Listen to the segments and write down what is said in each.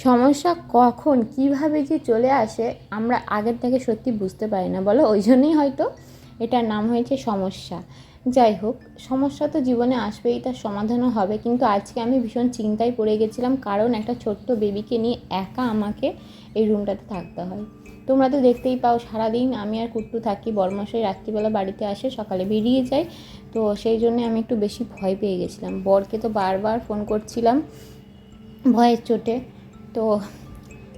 সমস্যা কখন কিভাবে যে চলে আসে আমরা আগের থেকে সত্যি বুঝতে পারি না বলো, ওই জন্যই হয়তো এটার নাম হয়েছে সমস্যা। যাই হোক, সমস্যা তো জীবনে আসবেই, তার সমাধানও হবে, কিন্তু আজকে আমি ভীষণ চিন্তায় পড়ে গেছিলাম, কারণ একটা ছোট্ট বেবিকে নিয়ে একা আমাকে এই রুমটাতে থাকতে হয়। তোমরা তো দেখতেই পাও, সারাদিন আমি আর কুট্টু থাকি, বরমশাই রাত্রিবেলা বাড়িতে আসে, সকালে বেরিয়ে যায়। তো সেই জন্যে আমি একটু বেশি ভয় পেয়ে গেছিলাম, বরকে তো বারবার ফোন করছিলাম ভয়ের চোটে। তো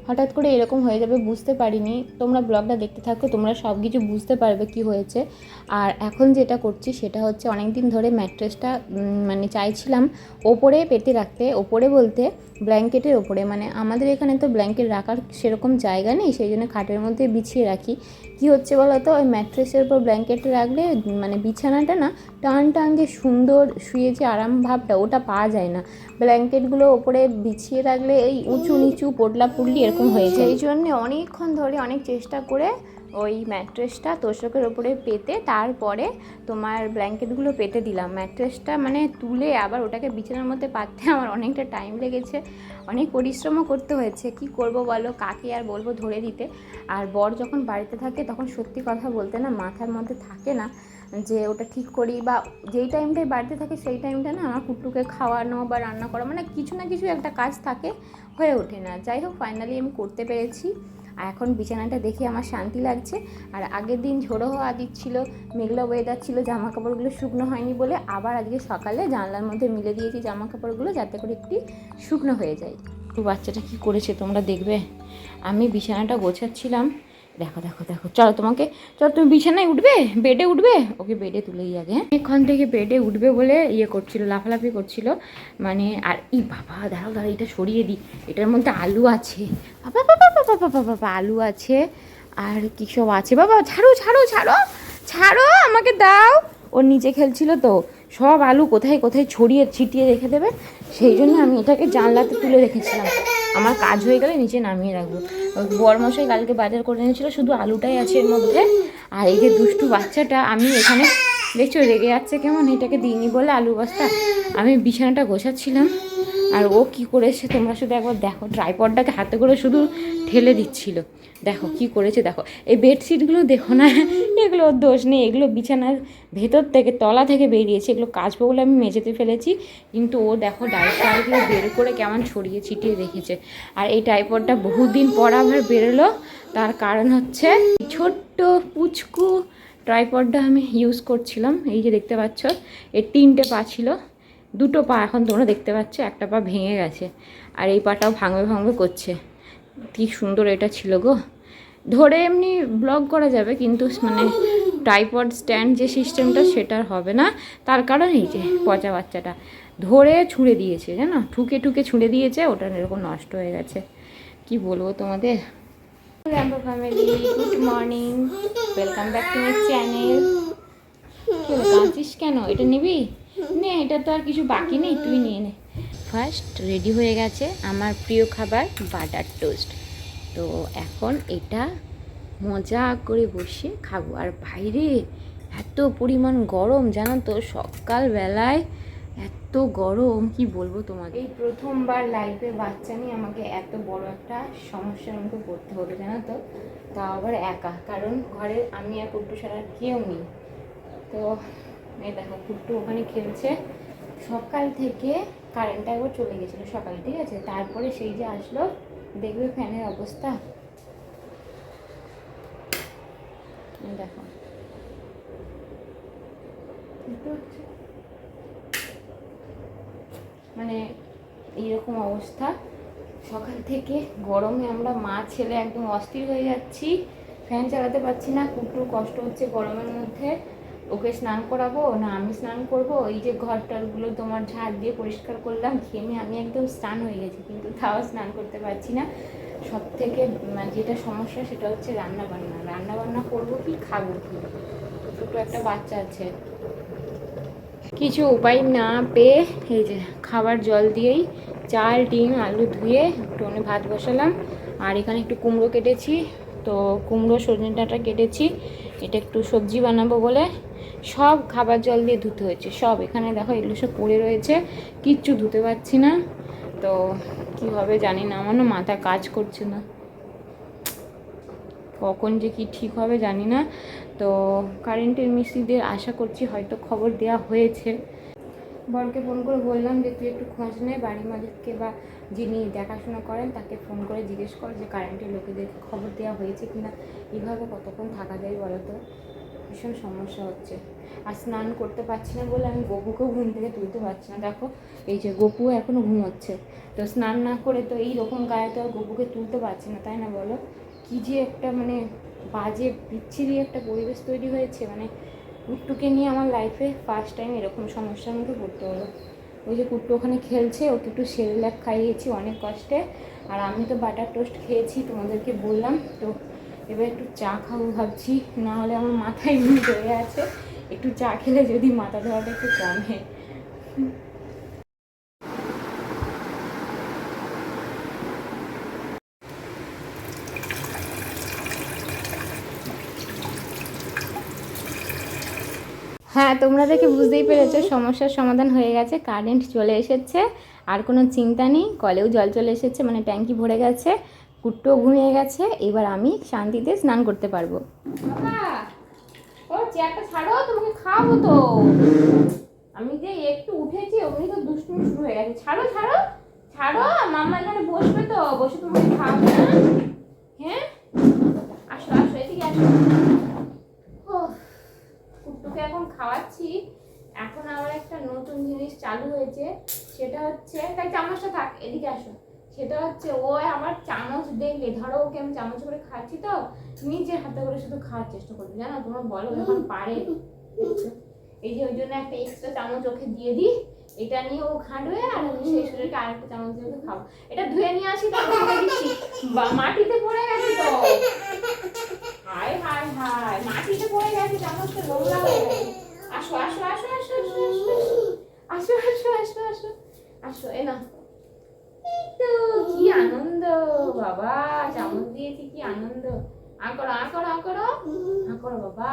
হঠাৎ করে এরকম হয়ে যাবে বুঝতে পারিনি। তোমরা ব্লগটা দেখতে থাকো, তোমরা সব কিছু বুঝতে পারবে কি হয়েছে। আর এখন যেটা করছি সেটা হচ্ছে, অনেক দিন ধরে ম্যাট্রেসটা মানে চাইছিলাম ওপরে পেতে রাখতে, ওপরে বলতে ব্ল্যাঙ্কেটের ওপরে, মানে আমাদের এখানে তো ব্ল্যাঙ্কেট রাখার সেরকম জায়গা নেই, সেই জন্য খাটের মধ্যে বিছিয়ে রাখি। কি হচ্ছে বলো তো, ওই ম্যাট্রেসের উপর ব্ল্যাঙ্কেটে রাখলে মানে বিছানাটা না টান টান যে সুন্দর শুয়ে যে আরাম ভাবটা ওটা পাওয়া যায় না। ব্ল্যাঙ্কেটগুলো ওপরে বিছিয়ে রাখলে এই উঁচু নিচু পোটলা পুটলি এরকম হয়ে যায়। সেই জন্যে অনেকক্ষণ ধরে অনেক চেষ্টা করে ওই ম্যাট্রেসটা তোষকের ওপরে পেতে তারপরে তোমার ব্ল্যাঙ্কেটগুলো পেতে দিলাম। ম্যাট্রেসটা মানে তুলে আবার ওটাকে বিছানার মধ্যে পাততে আমার অনেকটা টাইম লেগেছে, অনেক পরিশ্রমও করতে হয়েছে। কি করব বলো, কাকে আর বলবো ধরে দিতে। আর বর যখন বাড়িতে থাকে তখন সত্যি কথা বলতে না মাথার মধ্যে থাকে না যে ওটা ঠিক করি, বা যেই টাইমটায় বাড়িতে থাকে সেই টাইমটা না আমার কুট্টুকে খাওয়ানো বা রান্না করা, মানে কিছু না কিছু একটা কাজ থাকে, হয়ে ওঠে না। যাই হোক, ফাইনালি আমি করতে পেরেছি। আর এখন বিছানাটা দেখে আমার শান্তি লাগছে। আর আগের দিন ঝোড়ো হওয়া দিচ্ছিল, মেঘলা ওয়েদার ছিল, জামা কাপড়গুলো শুকনো হয়নি বলে আবার আজকে সকালে জানলার মধ্যে মিলে দিয়েছি জামা কাপড়গুলো, যাতে করে একটু শুকনো হয়ে যায়। তো বাচ্চাটা কি করেছে তোমরা দেখবে। আমি বিছানাটা গোছাচ্ছিলাম, দেখো দেখো দেখো, চলো তোমাকে, চলো তুমি বিছানায় উঠবে, বেডে উঠবে, ওকে বেডে তুলেই আগে। হ্যাঁ, এখান থেকে বেডে উঠবে বলে করছিল, লাফালাফি করছিল মানে। আর বাবা দাঁড়াও দাঁড়াও, এটা সরিয়ে দিই, এটার মধ্যে আলু আছে, বাবা বাবা বাবা বাবা বাবা আলু আছে, আর কী সব আছে। বাবা ছাড়ো ছাড়ো ছাড়ো ছাড়ো, আমাকে দাও। ওর নিচে খেলছিল তো, সব আলু কোথায় কোথায় ছড়িয়ে ছিটিয়ে রেখে দেবে, সেই জন্য আমি এটাকে জানলাতে তুলে রেখেছিলাম। আমার কাজ হয়ে গেলে নিচে নামিয়ে রাখবো। বরমশাই কালকে বাজার করে এনেছিল, শুধু আলুটাই আছে এর মধ্যে। আর এই যে দুষ্টু বাচ্চাটা, আমি এখানে দেখছো রেগে যাচ্ছে কেমন, এটাকে দিইনি বলে আলু বস্তা, আমি বিছানাটা গোছাচ্ছিলাম। আর ও কি করেছে তোমরা শুধু একবার দেখো, ট্রাইপডটাকে হাতে করে শুধু ঠেলে দিচ্ছিল। দেখো কি করেছে, দেখো এই বেডশিটগুলো দেখো না, এগুলো ওর দোষ নেই, এগুলো বিছানার ভেতর থেকে তলা থেকে বেরিয়েছে, এগুলো কাচবো বলে আমি মেঝেতে ফেলেছি, কিন্তু ও দেখো ডাইপারগুলো বের করে কেমন ছড়িয়ে ছিটিয়ে রেখেছে। আর এই টাইপডটা বহুদিন পর আবার বেরোলো, তার কারণ হচ্ছে ছোট্ট পুচকু ট্রাইপডটা আমি ইউজ করছিলাম। এই যে দেখতে পাচ্ছ, এর 3টে পা ছিল, 2টো পা এখন তোমরা দেখতে পাচ্ছ, একটা পা ভেঙে গেছে, আর এই পাটাও ভাঙবে ভাঙবে করছে। কি সুন্দর এটা ছিল গো, ধরে এমনি ব্লগ করা যাবে, কিন্তু মানে ট্রাইপড স্ট্যান্ড যে সিস্টেমটা সেটার হবে না। তার কারণ এই যে পচা বাচ্চাটা ধরে ছুঁড়ে দিয়েছে, জানো, ঠুকে ঠুকে ছুঁড়ে দিয়েছে, ওটা এরকম নষ্ট হয়ে গেছে। কি বলবো তোমাদের। Lambo family, good morning, welcome back to my channel. কি কাঁদছিস কেন, এটা নিবি? নে, এটা তো আর কিছু বাকি নেই, তুই নিয়ে নে। ফার্স্ট রেডি হয়ে গেছে আমার প্রিয় খাবার বাটার টোস্ট। তো এখন এটা মজা করে বসে খাবো। আর বাইরে এত পরিমাণ গরম জানো তো, সকালবেলায় এত গরম কি বলবো তোমাকে। এই প্রথমবার লাইফে বাচ্চা নিয়ে আমাকে এত বড় একটা সমস্যার মধ্যে পড়তে হলো জানো তো, তাও আবার একা, কারণ ঘরে আমি আর কুট্টু ছাড়া কেউ নেই। তো এই দেখো কুট্টু ওখানে খেলছে, সকাল থেকে কারেন্টটা একবার চলে গেছিলো সকালে, ঠিক আছে, তারপরে সেই যে আসলো, দেখবে ফ্যানের অবস্থা দেখো, মানে এইরকম অবস্থা। সকাল থেকে গরমে আমরা মা ছেলে একদম অস্থির হয়ে যাচ্ছি, ফ্যান চালাতে পারছি না, কুট্টুর কষ্ট হচ্ছে গরমের মধ্যে। ওকে স্নান করাবো না আমি স্নান করবো, এই যে ঘরটারগুলো তোমার ঝাড় দিয়ে পরিষ্কার করলাম, ঘেমে আমি একদম স্নান হয়ে গেছি, কিন্তু তাও স্নান করতে পারছি না। সব থেকে যেটা সমস্যা সেটা হচ্ছে রান্নাবান্না, রান্নাবান্না করবো কি, খাবো কি, ছোটো একটা বাচ্চা আছে। কিছু উপায় না পেয়ে এই যে খাবার জল দিয়েই চাল ডিম আলু ধুয়ে একটুখানি ভাত বসালাম। আর এখানে একটু কুমড়ো কেটেছি, তো কুমড়ো সজনে ডাঁটা কেটেছি, এটা একটু সবজি বানাবো বলে সব খাবার জল দিয়ে ধুতে হয়েছে সব। এখানে দেখো এগুলো সব পড়ে রয়েছে, কিচ্ছু ধুতে পারছি না। তো কী হবে জানি না, আমারও মাথা কাজ করছে না, কখন যে কি ঠিক হবে জানি না। তো কারেন্টের মিস্ত্রিদের আশা করছি হয়তো খবর দেওয়া হয়েছে। বরকে ফোন করে বললাম যে তুই একটু খোঁজ নে, বাড়ির মালিককে বা যিনি দেখাশোনা করেন তাকে ফোন করে জিজ্ঞেস কর যে কারেন্টের লোকেদেরকে খবর দেওয়া হয়েছে কি না। এইভাবে কতক্ষণ থাকা যায় বলো তো, ভীষণ সমস্যা হচ্ছে। আর স্নান করতে পারছি না বলে আমি গপুকেও ঘুম থেকে তুলতে পারছি না। দেখো এই যে গপু এখনও ঘুমোচ্ছে, তো স্নান না করে তো এইরকম গায়ে তো আর গপুকে তুলতে পারছি না, তাই না বলো? কী যে একটা মানে বাজে বিচ্ছিরি একটা পরিবেশ তৈরি হয়েছে, মানে কুট্টুকে নিয়ে আমার লাইফে ফার্স্ট টাইম এরকম সমস্যার মুখে পড়তে হলো। ওই যে কুট্টু ওখানে খেলছে, ওকে একটু সেরেলাক খাইয়েছি অনেক কষ্টে, আর আমি তো বাটার টোস্ট খেয়েছি তোমাদেরকে বললাম। তো এবার একটু চা খাবো ভাবছি, না হলে আমার মাথায় এমনি ধরে আছে, একটু চা খেলে যদি মাথা ধরাটা একটু কমে। হ্যাঁ, তোমরা দেখে বুঝতেই পেরেছো সমস্যার সমাধান হয়ে গেছে, কারেন্ট চলে এসেছে, আর কোনো চিন্তা নেই, কলেও জল চলে এসেছে, মানে ট্যাঙ্কি ভরে গেছে, কুট্টুও ঘুমিয়ে গেছে, এবার আমি শান্তিতে স্নান করতে পারবো। বাবা ও চেয়ারটা ছাড়ো, তোমাকে খাওয়াবো তো। আমি যে একটু উঠেছি অমনি তো দুষ্টুমি শুরু হয়ে গেছে। ছাড়ো ছাড়ো ছাড়ো, মাম্মা এখানে বসবে তো, বসে তোমাকে খাওয়াবে না। হ্যাঁ আসো আসো, এদিকে আসো। কুট্টুকে এখন খাওয়াচ্ছি। এখন আবার একটা নতুন জিনিস চালু হয়েছে, সেটা হচ্ছে, তাই চামচটা থাক, এদিকে আসো। সেটা হচ্ছে ও আমার চামচ দেখলে, ধরো ওকে আমি চামচ করে খাচ্ছি তো নিজের হাতে করে শুধু খাওয়ার চেষ্টা করবে, জানো? তোমার বলো এখন পারে। এই যে ওই জন্য একটা এক্সট্রা চামচ ওকে দিয়ে দিই, এটা নিয়ে ও খাটবে, আর আমি সেই শরীরকে আরেকটা চামচ দিয়ে ওকে খাবো। এটা ধুয়ে নিয়ে আসি, তারপর দিচ্ছি। মাটিতে পড়ে গেছে তো, হায় হায় হায়, মাটিতে পড়ে গেছে, চামচটা নোংরা হয়ে গেছে। আসো আসো আসো আসো আসো আসো আসো আসো আসো আসো, এ না তো কি আনন্দ বাবা, চামচ দিয়েছি, কি আনন্দ। আ করো আ করো আ করো আ করো বাবা।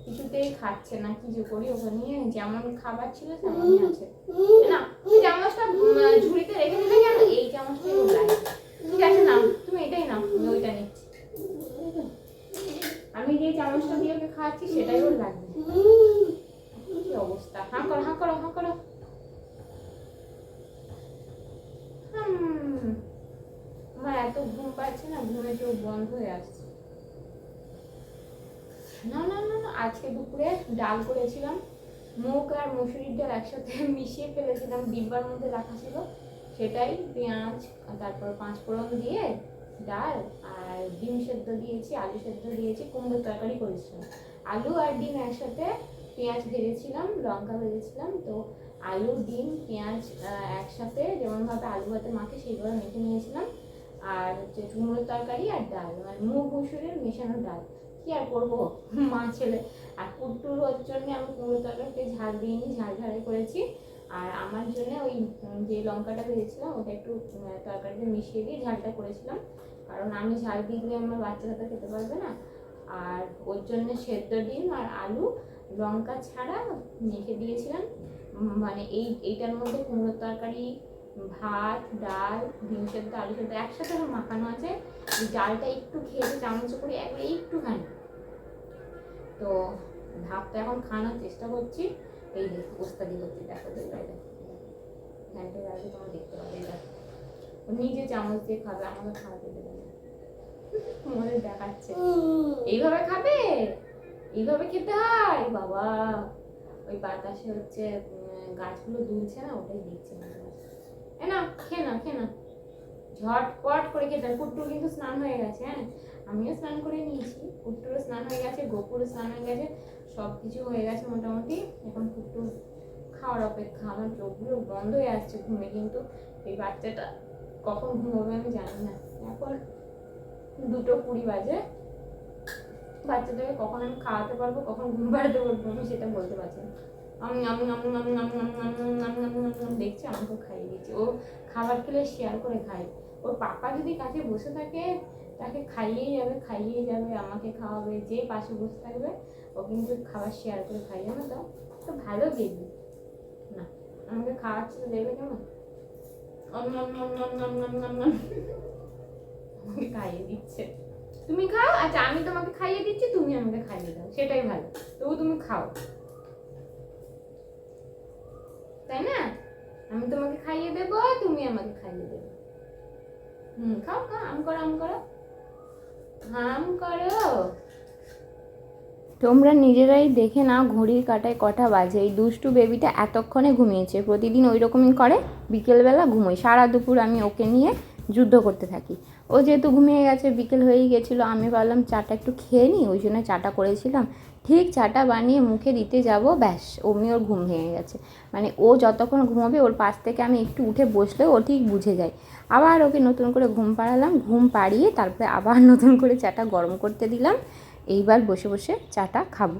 কিছুতেই খাচ্ছে না, কি যে করি ওকে নিয়ে, যেমন খাবার ছিল তেমনই আছে। না তুমি চামচটা ঝুড়িতে রেখে দিলে কেন? এই চামচটাই ওর লাগে। ঠিক আছে নাও, তুমি এটাই নাও, আমি ওইটা নিচ্ছি। আমি যে চামচটা দিয়ে ওকে খাওয়াচ্ছি সেটাই ওর লাগবে। কি অবস্থা, হাঁ করো হাঁ করো হাঁ করো। আমার এত ঘুম পাচ্ছে না, ঘুমে চোখ বন্ধ হয়ে আসছে। না না না না, আজকে দুপুরে ডাল করেছিলাম, মুগ আর মুসুরির ডাল একসাথে মিশিয়ে ফেলেছিলাম, ডিব্বার মধ্যে রাখা ছিল, সেটাই পেঁয়াজ তারপর পাঁচফোড়ন দিয়ে ডাল, আর ডিম সেদ্ধ দিয়েছি, আলু সেদ্ধ দিয়েছি, কুমড়োর তরকারি করেছিলাম। আলু আর ডিম একসাথে, পেঁয়াজ ভেজেছিলাম, লঙ্কা ভেজেছিলাম, তো আলু ডিম পেঁয়াজ একসাথে যেমনভাবে আলু ভাতে মাখে সেইভাবে মেখে নিয়েছিলাম। আর হচ্ছে কুমড়োর তরকারি আর ডাল, মানে মুগ মুসুরের মেশানো ডাল। কি আর করবো, মা ছেলে। আর কুট্টুর জন্য আমি কুমড়ো তরকারিতে ঝাল দিইনি, ঝাল ঝাড়াই করেছি। আর আমার জন্য ওই যে লঙ্কাটা ভেজেছিলাম ওটা একটু তরকারিতে মিশিয়ে দিয়ে ঝালটা করেছিলাম, কারণ আমি ঝাল দিলে আমার বাচ্চারা তো খেতে পারবে না। আর ওর জন্য সেদ্ধ ডিম আর আলু লঙ্কা ছাড়া মেখে দিয়েছিলাম, মানে এইটার মধ্যে কুমড়োর তরকারি ভাত ডাল ডিম সেদ্ধ আলু সেদ্ধ একসাথে মাখানো আছে। ডালটা একটু খেয়েছে চামচ করে একবার একটুখানি, তো ভাতটা এখন খাওয়ানোর চেষ্টা করছি। এই যে ওস্তাদি করছি, দেখো ঘ্যানটে রাখবে, তোমরা দেখতে পাবে, ও নিজে চামচ দিয়ে খাবে, আমাকে খাওয়াতে দেবে না, মনে দেখাচ্ছে। এইভাবে খাবে, এইভাবে খেতে হয় বাবা। ওই বাতাসে হচ্ছে গাছগুলো দুলছে না, ওটাই দেখছে না। না খেয়ে না খেয়ে না, ঝটপট করে খেতে। কুট্টুর কিন্তু স্নান হয়ে গেছে, হ্যাঁ আমিও স্নান করে নিয়েছি, কুট্টুরও স্নান হয়ে গেছে, গোপুরও স্নান হয়ে গেছে, সব কিছু হয়ে গেছে মোটামুটি। এখন কুট্টুর খাওয়ার অপেক্ষা, আমার চোখগুলো বন্ধ হয়ে আসছে ঘুমে, কিন্তু এই বাচ্চাটা কখন ঘুমোবে আমি জানি না। এখন 2:20 বাজে, বাচ্চাটাকে কখন আমি খাওয়াতে পারবো, কখন ঘুম পাড়াতে পারবো আমি সেটা বলতে পারছি না। আমি দেখছি, আমাকে খাইয়ে দিচ্ছি, ও খাবার খেলে শেয়ার করে খায়। ওর পাপা যদি কাছে বসে থাকে তাকে খাইয়েই যাবে, আমাকে খাওয়াবে, যে পাশে বসে থাকবে ও কিন্তু খাবার শেয়ার করে খাই, জানো তো? তো ভালো দেখবে না, আমাকে খাওয়াচ্ছে তো দেখবে কেমন। আমাকে খাইয়ে দিচ্ছে। তুমি খাও, আচ্ছা আমি তোমাকে খাইয়ে দিচ্ছি, তুমি আমাকে খাইয়ে দাও, সেটাই ভালো। তবু তুমি খাও, তাই না? আমি তোমাকে খাইয়ে দেবো, তুমি আমাকে খাইয়ে দেবে। খাও খাও, আম করো আম করো আম করো। তোমরা নিজেরাই দেখে নাও ঘড়ির কাঁটায় কটা বাজে। এই দুষ্টু বেবিটা এতক্ষণে ঘুমিয়েছে, প্রতিদিন ওই রকমই করে, বিকেলবেলা ঘুমোয়। সারা দুপুর আমি ওকে নিয়ে যুদ্ধ করতে থাকি। ও যেহেতু ঘুমিয়ে গেছে, বিকেল হয়েই গেছিলো, আমি ভাবলাম চাটা একটু খেয়ে নিই, ওই জন্য চাটা করেছিলাম। ঠিক চাটা বানিয়ে মুখে দিতে যাব, ব্যাস অমনি ওর ঘুম ভেঙে গেছে। মানে ও যতক্ষণ ঘুমাবে ওর পাশ থেকে আমি একটু উঠে বসলে ও ঠিক বুঝে যায়। আবার ওকে নতুন করে ঘুম পাড়ালাম, ঘুম পাড়িয়ে তারপরে আবার নতুন করে চাটা গরম করতে দিলাম। এইবার বসে বসে চাটা খাবো।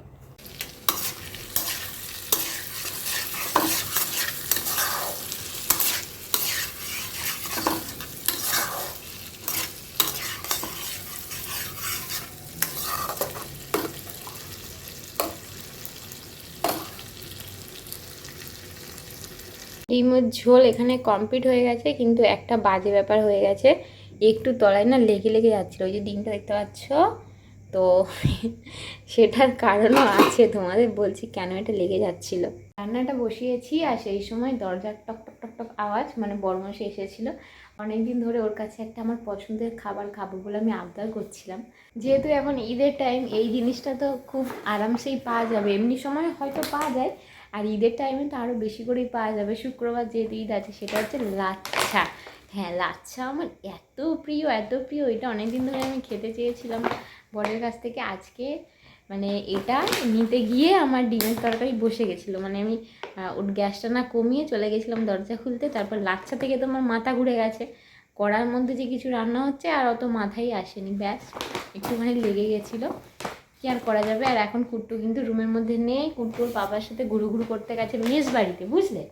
ডিমের ঝোল এখানে কমপ্লিট হয়ে গেছে, কিন্তু একটা বাজে ব্যাপার হয়ে গেছে, একটু তলায় না লেগে লেগে যাচ্ছিলো। ওই যে ডিমটা দেখতে পাচ্ছ তো, সেটার কারণও আছে, তোমাদের বলছি কেন এটা লেগে যাচ্ছিল। রান্নাটা বসিয়েছি আর সেই সময় দরজার টক টক টক টক আওয়াজ, মানে বড়মাসি এসেছিলো। অনেকদিন ধরে ওর কাছে একটা আমার পছন্দের খাবার খাবো বলে আমি আবদার করছিলাম। যেহেতু এখন ঈদের টাইম, এই জিনিসটা তো খুব আরামসেই পাওয়া যাবে, এমনি সময় হয়তো পাওয়া যায়, আর ঈদের টাইমে তো আরও বেশি করেই পাওয়া যাবে। শুক্রবার যেহেতু ঈদ আছে, সেটা হচ্ছে লাচ্ছা। হ্যাঁ, লাচ্ছা আমার এত প্রিয় এত প্রিয়, এটা অনেকদিন ধরে আমি খেতে চেয়েছিলাম বরের কাছ থেকে। আজকে মানে এটা নিতে গিয়ে আমার ডিমের তরকারি বসে গেছিলো, মানে আমি ওর গ্যাসটা না কমিয়ে চলে গেছিলাম দরজা খুলতে, তারপর লাচ্ছা থেকে তো আমার মাথা ঘুরে গেছে, কড়ার মধ্যে যে কিছু রান্না হচ্ছে আর অত মাথায় আসেনি, ব্যাস একটুখানি লেগে গেছিলো। কি আর করা যাবে। আর এখন কুট্টু কিন্তু রুমের মধ্যে নেই, কুট্টুর বাবার সাথে ঘুরু ঘুরু করতে গেছে মেস বাড়িতে, বুঝলে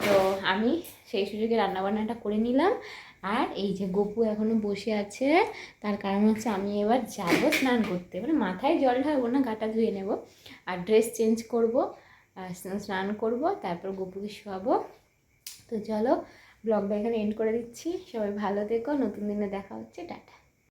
তো। আমি সেই সুযোগে রান্নাবান্নাটা করে নিলাম। আর এই যে গপু এখনও বসে আছে, তার কারণ হচ্ছে আমি এবার যাবো স্নান করতে, মানে মাথায় জল ঢালবো না, গাটা ধুয়ে নেব আর ড্রেস চেঞ্জ করবো, স্নান করব, তারপর গপুকে শোয়াবো। তো চলো ব্লগটা এখানে এন্ড করে দিচ্ছি, সবাই ভালো থেকো, নতুন দিনে দেখা হচ্ছে, টাটা।